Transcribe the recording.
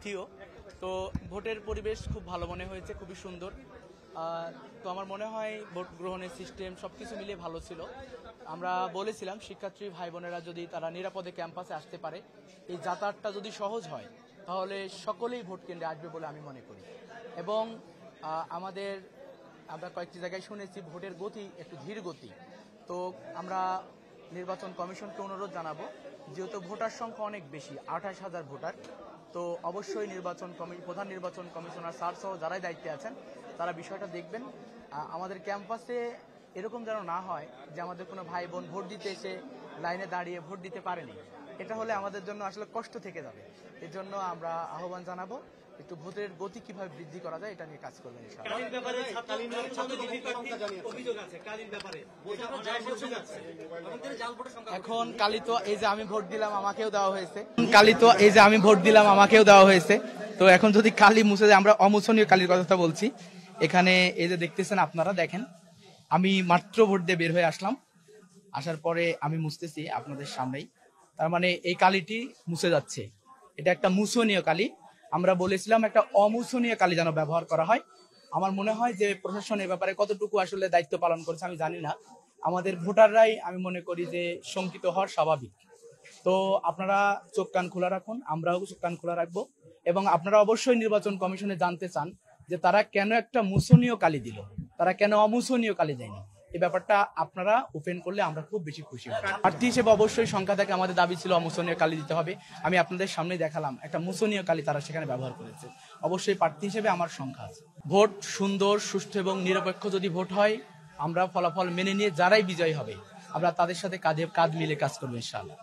দ্বিতীয়। তো ভোটের পরিবেশ খুব ভালো মনে হয়েছে, খুবই সুন্দর। তো আমার মনে হয় ভোট গ্রহণের সিস্টেম সব কিছু মিলিয়ে ভালো ছিল। আমরা বলেছিলাম শিক্ষার্থী ভাই বোনেরা যদি তারা নিরাপদে ক্যাম্পাসে আসতে পারে, এই যাতায়াতটা যদি সহজ হয়, তাহলে সকলেই ভোট কেন্দ্রে আসবে বলে আমি মনে করি। এবং আমরা কয়েকটি জায়গায় শুনেছি ভোটের গতি একটু ধীর গতি। তো আমরা নির্বাচন কমিশনকে অনুরোধ জানাবো, যেহেতু ভোটার সংখ্যা অনেক বেশি, 28,000 ভোটার, তো অবশ্যই প্রধান নির্বাচন কমিশনার স্যার সহ যারাই দায়িত্বে আছেন তারা বিষয়টা দেখবেন। আমাদের ক্যাম্পাসে এরকম যেন না হয় যে আমাদের কোনো ভাই বোন ভোট দিতে এসে লাইনে দাঁড়িয়ে ভোট দিতে পারেনি। এটা হলে আমাদের জন্য আসলে কষ্ট থেকে যাবে। এর জন্য আমরা আহ্বান জানাবো একটু ভোটের গতি কিভাবে বৃদ্ধি করা যায় এটা নিয়ে কাজ করবেন ইনশাআল্লাহ। এখন কালি তো এই যে আমি ভোট দিলাম আমাকেও দেওয়া হয়েছে। তো এখন যদি কালি মুছে যায়, আমরা অমোচনীয় কালির কথা বলছি। এখানে এই যে দেখতেছেন আপনারা, দেখেন আমি মাত্র ভোট দিয়ে বের হয়ে আসলাম, আসার পরে আমি মুছতেছি আপনাদের সামনেই। তার মানে এই কালিটি মুছে যাচ্ছে। এটা একটা মুছনীয় কালি। আমরা বলেছিলাম একটা অমুছনীয় কালি যেন ব্যবহার করা হয়। আমার মনে হয় যে প্রশাসন এ ব্যাপারে কতটুকু আসলে দায়িত্ব পালন করেছে আমি জানি না। আমাদের ভোটাররাই আমি মনে করি যে শঙ্কিত হওয়ার স্বাভাবিক। তো আপনারা চোখ কান খোলা রাখুন, আমরাও চোখ কান খোলা রাখবো। এবং আপনারা অবশ্যই নির্বাচন কমিশনে জানতে চান যে তারা কেন একটা মুছনীয় কালি দিল, তারা কেন অমুছনীয় কালি দেয়নি। এই ব্যাপারটা আপনারা ওপেন করলে আমরা খুব বেশি খুশি হব। প্রার্থী হিসেবে অবশ্যই সংখ্যা থেকে আমাদের দাবি ছিল অমুছনীয় কালি দিতে হবে। আমি আপনাদের সামনে দেখালাম একটা মুছনীয় কালি তারা সেখানে ব্যবহার করেছে। অবশ্যই প্রার্থী হিসেবে আমার সংখ্যা আছে। ভোট সুন্দর, সুষ্ঠু এবং নিরপেক্ষ যদি ভোট হয়, আমরা ফলাফল মেনে নিয়ে যারাই বিজয়ী হবে আমরা তাদের সাথে কাঁধে কাঁধ মিলে কাজ করবো ইনশাআল্লাহ।